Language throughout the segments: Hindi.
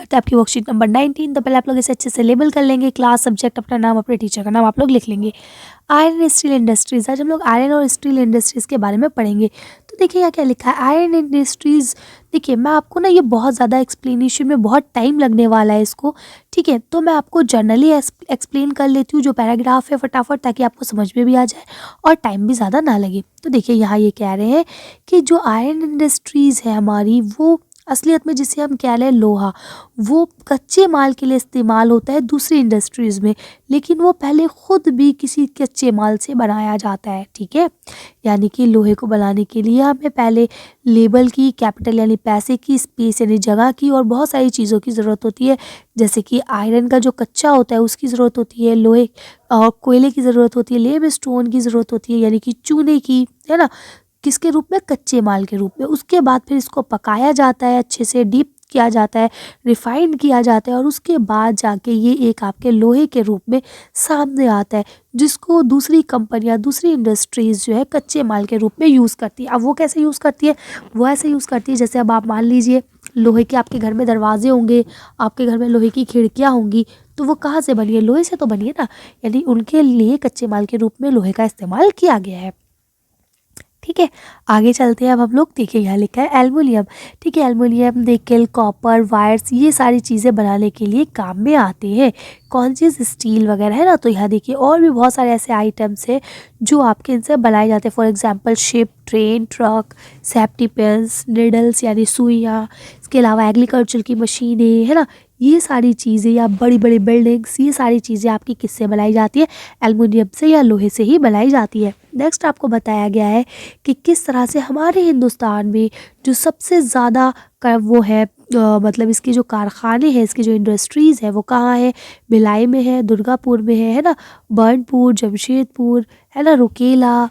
करते हैं आपकी वर्कशीट नंबर 19। तो पहले आप लोग इसे अच्छे से लेबल कर लेंगे, क्लास, सब्जेक्ट, अपना नाम, अपने टीचर का नाम आप लोग लिख लेंगे। आयरन स्टील इंडस्ट्रीज, आज हम लोग आयरन और स्टील इंडस्ट्रीज़ के बारे में पढ़ेंगे। तो देखिए यहाँ क्या लिखा है, आयरन इंडस्ट्रीज़। देखिए मैं आपको ना ये बहुत ज़्यादा एक्सप्लेनेशन में बहुत टाइम लगने वाला है इसको, ठीक है। तो मैं आपको जनरली एक्सप्लेन कर लेती हूँ जो पैराग्राफ है फटाफट, ताकि आपको समझ में भी आ जाए और टाइम भी ज़्यादा ना लगे। तो देखिए यहाँ ये कह रहे हैं कि जो आयरन इंडस्ट्रीज़ है हमारी, वो असलियत में जिसे हम कह रहे हैं लोहा, वो कच्चे माल के लिए इस्तेमाल होता है दूसरी इंडस्ट्रीज़ में, लेकिन वो पहले ख़ुद भी किसी कच्चे माल से बनाया जाता है, ठीक है। यानी कि लोहे को बनाने के लिए हमें पहले लेबर की, कैपिटल यानी पैसे की, स्पेस यानी जगह की, और बहुत सारी चीज़ों की ज़रूरत होती है। जैसे कि आयरन का जो कच्चा होता है उसकी ज़रूरत होती है, लोहे और कोयले की ज़रूरत होती है, लेम स्टोन की ज़रूरत होती है यानी कि चूने की, है ना, किसके रूप में, कच्चे माल के रूप में। उसके बाद फिर इसको पकाया जाता है, अच्छे से डीप किया जाता है, रिफाइंड किया जाता है, और उसके बाद जाके ये एक आपके लोहे के रूप में सामने आता है, जिसको दूसरी कंपनियां, दूसरी इंडस्ट्रीज़ जो है कच्चे माल के रूप में यूज़ करती है। अब वो कैसे यूज़ करती है, वो ऐसे यूज़ करती है जैसे अब आप मान लीजिए लोहे के आपके घर में दरवाजे होंगे, आपके घर में लोहे की खिड़कियाँ होंगी, तो वो कहाँ से बनी है, लोहे से तो बनी है ना। यानी उनके लिए कच्चे माल के रूप में लोहे का इस्तेमाल किया गया है, ठीक है। आगे चलते हैं अब हम लोग। देखिए यहाँ लिखा है एल्युमिनियम, ठीक है। एल्युमिनियम निकेल, कॉपर, वायर्स, ये सारी चीज़ें बनाने के लिए काम में आते हैं। कौन चीज़, स्टील वगैरह, है ना। तो यहाँ देखिए और भी बहुत सारे ऐसे आइटम्स हैं जो आपके इनसे बनाए जाते हैं। For example ship, train, truck, safety pins, needles यानी सुइयाँ, इसके अलावा एग्रीकल्चर की मशीनें, है ना। ये सारी चीज़ें या बड़ी बड़ी बिल्डिंग्स, ये सारी चीज़ें आपकी किससे बनाई जाती है, एल्युमिनियम से या लोहे से ही बनाई जाती है। नेक्स्ट आपको बताया गया है कि किस तरह से हमारे हिंदुस्तान में जो सबसे ज़्यादा का वो है मतलब इसके जो कारखाने हैं, इसकी जो इंडस्ट्रीज़ है वो कहाँ है, भिलाई में है, दुर्गापुर में है ना, बर्नपुर, जमशेदपुर, है ना, रुकेला,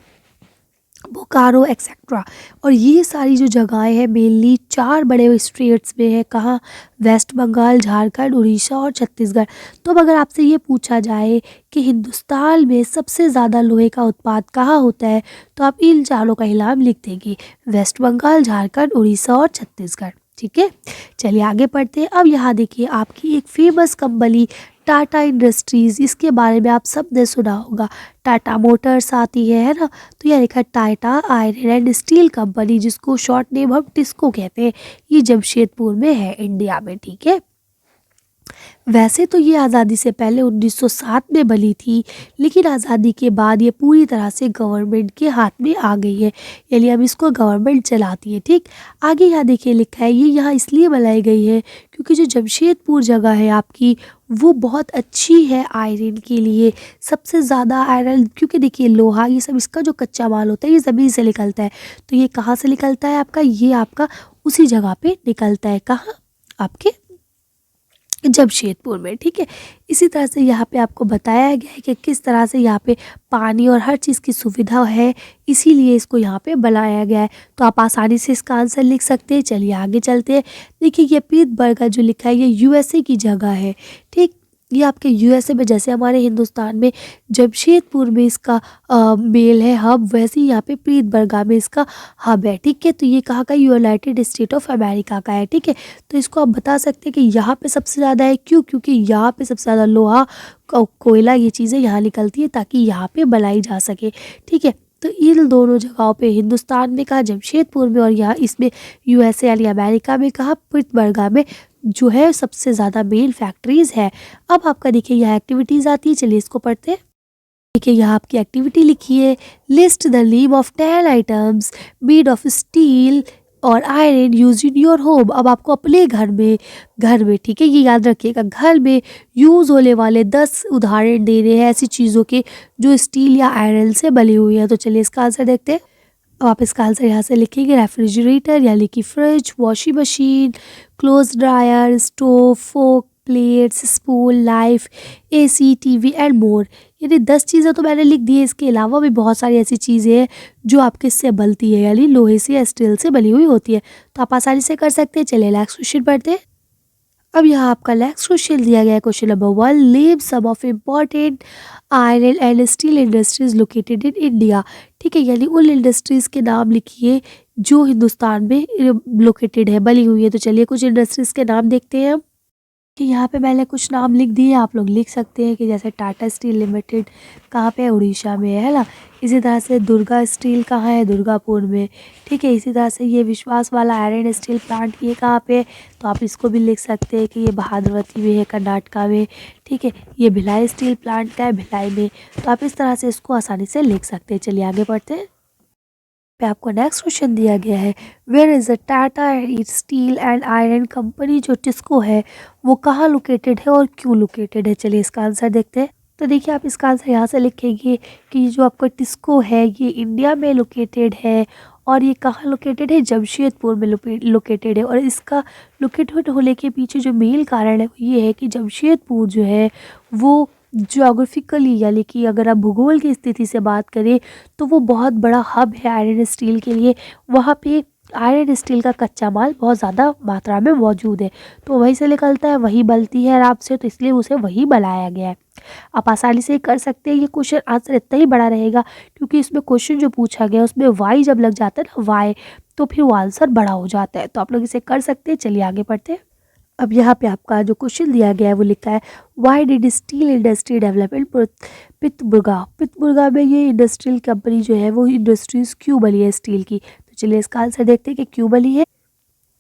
बोकारो एक्सेट्रा। और ये सारी जो जगहें हैं मेनली 4 बड़े स्टेट्स में है। कहाँ, वेस्ट बंगाल, झारखंड, उड़ीसा और छत्तीसगढ़। तो अब अगर आपसे ये पूछा जाए कि हिंदुस्तान में सबसे ज़्यादा लोहे का उत्पाद कहाँ होता है, तो आप इन चारों का नाम लिख देंगे, वेस्ट बंगाल, झारखंड, उड़ीसा और छत्तीसगढ़, ठीक है। चलिए आगे पढ़ते हैं। अब यहाँ देखिए आपकी एक फेमस कंपनी टाटा इंडस्ट्रीज़, इसके बारे में आप सब ने सुना होगा। टाटा मोटर्स आती है ना। तो यह लिखा Tata iron and steel company, जिसको शॉर्ट नेम हम टिस्को कहते हैं, ये जमशेदपुर में है, इंडिया में, ठीक है। वैसे तो ये आज़ादी से पहले 1907 में बनी थी, लेकिन आज़ादी के बाद ये पूरी तरह से गवर्नमेंट के हाथ में आ गई है, यानी अब इसको गवर्नमेंट चलाती है, ठीक। आगे यहाँ देखिए लिखा है, ये यहाँ इसलिए बनाई गई है क्योंकि जो जमशेदपुर जगह है आपकी, वो बहुत अच्छी है आयरन के लिए। सबसे ज़्यादा आयरन, क्योंकि देखिए लोहा ये सब इसका जो कच्चा माल होता है ये ज़मीन से निकलता है। तो ये कहाँ से निकलता है आपका, ये आपका उसी जगह पे निकलता है, कहाँ, आपके जमशेदपुर में, ठीक है। इसी तरह से यहाँ पे आपको बताया गया है कि किस तरह से यहाँ पे पानी और हर चीज़ की सुविधा है, इसीलिए इसको यहाँ पे बनाया गया है। तो आप आसानी से इसका आंसर लिख सकते हैं। चलिए आगे चलते हैं। देखिए ये पीटसबर्ग का जो लिखा है ये यूएसए की जगह है, ठीक। ये आपके यूएसए में, जैसे हमारे हिंदुस्तान में जमशेदपुर में इसका मेल है हब, वैसे ही यहाँ पे पीटसबर्ग में इसका हब है, ठीक है। तो ये कहाँ का, यूनाइटेड स्टेट ऑफ अमेरिका का है, ठीक है। तो इसको आप बता सकते हैं कि यहाँ पे सबसे ज़्यादा है, क्यों, क्योंकि यहाँ पे सबसे ज़्यादा लोहा, कोयला, ये चीज़ें यहाँ निकलती है ताकि यहाँ पे बनाई जा सके, ठीक है। तो इन दोनों जगहों पे, हिंदुस्तान में कहा जमशेदपुर में, और यहाँ इसमें यूएसए यानी अमेरिका में कहा पीटसबर्ग में, जो है सबसे ज़्यादा मेन फैक्ट्रीज़ है। अब आपका देखिए यहाँ एक्टिविटीज़ आती है, चलिए इसको पढ़ते हैं। देखिए यहाँ आपकी एक्टिविटी लिखी है, list the name of 10 items made of steel और iron use in your home. अब आपको अपने घर में, ठीक है, ये याद रखिएगा, घर में यूज़ होने वाले 10 उदाहरण देने हैं ऐसी चीज़ों के जो स्टील या आयरन से बनी हुई है। तो चलिए इसका आंसर देखते हैं। अब आप इसका आंसर यहाँ से लिखेंगे, रेफ्रिजरेटर यानी कि fridge, washing machine, cloth dryer, stove, fork, plates, spoon, life, AC, TV and more. यानी 10 चीज़ें तो मैंने लिख दी है, इसके अलावा भी बहुत सारी ऐसी चीज़ें हैं जो आपके इससे बनती है, यानी लोहे से या स्टील से बनी हुई होती है। तो आप आसानी से कर सकते हैं। चलिए नेक्स्ट क्वेश्चन पढ़ते हैं। अब यहाँ आपका नेक्स्ट क्वेश्चन दिया गया है, question number 1, name some of important iron and steel industries located in India, ठीक है। यानी उन इंडस्ट्रीज़ के नाम लिखिए जो हिंदुस्तान में लोकेटेड है, बनी हुई है। तो चलिए कुछ इंडस्ट्रीज़ के नाम देखते हैं हम। कि यहाँ पे मैंने कुछ नाम लिख दिए, आप लोग लिख सकते हैं कि जैसे टाटा स्टील लिमिटेड कहाँ पे है, उड़ीसा में है ना। इसी तरह से दुर्गा स्टील कहाँ है, दुर्गापुर में। ठीक है, इसी तरह से ये विश्वास वाला आयरन स्टील प्लांट ये कहाँ पे है, तो आप इसको भी लिख सकते हैं कि ये बहादुरवती में है, कर्नाटका में। ठीक है, ये भिलाई स्टील प्लांट का है, भिलाई में। तो आप इस तरह से इसको आसानी से लिख सकते हैं। चलिए आगे बढ़ते हैं। पे आपको नेक्स्ट क्वेश्चन दिया गया है, where is the Tata steel and iron company, जो टिस्को है वो कहाँ लोकेटेड है और क्यों लोकेटेड है। चलिए इसका आंसर देखते हैं। तो देखिए आप इसका आंसर यहाँ से लिखेंगे कि जो आपका टिस्को है ये इंडिया में लोकेटेड है, और ये कहाँ लोकेटेड है, जमशेदपुर में लोकेटेड है। और इसका लोकेटेड होने के पीछे जो मेन कारण है वो ये है कि जमशेदपुर जो है वो ज्योग्राफिकली, यानी कि अगर आप भूगोल की स्थिति से बात करें तो वो बहुत बड़ा हब है आयरन स्टील के लिए। वहाँ पे आयरन स्टील का कच्चा माल बहुत ज़्यादा मात्रा में मौजूद है, तो वहीं से निकलता है, वही बनती है आराम से, तो इसलिए उसे वही बनाया गया है। आप आसानी से कर सकते हैं। ये क्वेश्चन आंसर इतना ही बड़ा रहेगा क्योंकि इसमें क्वेश्चन जो पूछा गया उसमें वाई जब लग जाता है ना, वाई, तो फिर वो आंसर बड़ा हो जाता है। तो आप लोग इसे कर सकते हैं। चलिए आगे बढ़ते हैं। अब यहाँ पे आपका जो क्वेश्चन दिया गया है वो लिखा है, why did steel industry develop in Pittsburgh. Pittsburgh में ये इंडस्ट्रियल कंपनी जो है वो इंडस्ट्रीज क्यों बनी है स्टील की। तो चलिए इसका आंसर देखते हैं कि क्यों बनी है।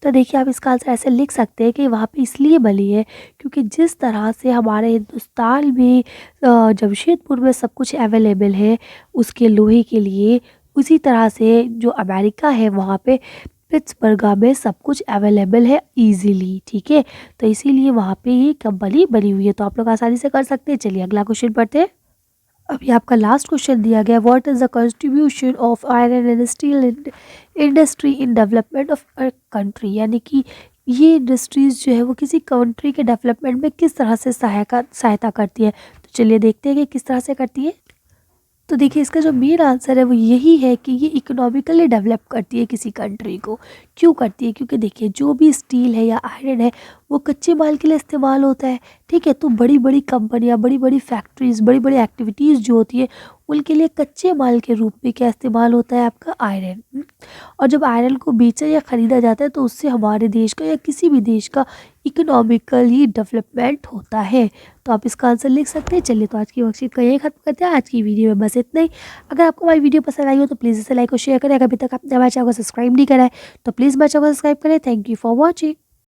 तो देखिए आप इसका आंसर ऐसे लिख सकते हैं कि वहाँ पे इसलिए बनी है क्योंकि जिस तरह से हमारे हिंदुस्तान में जमशेदपुर में सब कुछ अवेलेबल है उसके लोहे के लिए, उसी तरह से जो अमेरिका है वहाँ पे पिट्सबर्ग में सब कुछ अवेलेबल है इजीली। ठीक है, तो इसीलिए वहाँ पे ये कंपनी बनी हुई है। तो आप लोग आसानी से कर सकते हैं। चलिए अगला क्वेश्चन पढ़ते हैं। अभी आपका लास्ट क्वेश्चन दिया गया, what is the contribution of iron and steel industry in development of a country, यानी कि ये इंडस्ट्रीज़ जो है वो किसी कंट्री के डेवलपमेंट में किस तरह से सहायता करती है। तो चलिए देखते हैं कि किस तरह से करती है। तो देखिए इसका जो मेन आंसर है वो यही है कि ये इकोनॉमिकली डेवलप करती है किसी कंट्री को। क्यों करती है, क्योंकि देखिए जो भी स्टील है या आयरन है वो कच्चे माल के लिए इस्तेमाल होता है। ठीक है, तो बड़ी बड़ी कंपनियां, बड़ी बड़ी फैक्ट्रीज, बड़ी बड़ी एक्टिविटीज़ जो होती है उनके लिए कच्चे माल के रूप में क्या इस्तेमाल होता है, आपका आयरन। और जब आयरन को बेचा या ख़रीदा जाता है तो उससे हमारे देश का या किसी भी देश का इकोनॉमिकली डेवलपमेंट होता है। तो आप इसका आंसर लिख सकते हैं। चलिए तो आज की वर्कशीट का यही खत्म करते हैं। आज की वीडियो में बस इतना ही। अगर आपको हमारी वीडियो पसंद आई हो तो प्लीज़ इसे लाइक और शेयर करें। अगर अभी तक आपने हमारे चैनल को सब्सक्राइब नहीं करा है तो प्लीज़ हमारे चैनल को सब्सक्राइब करें। Thank you for watching.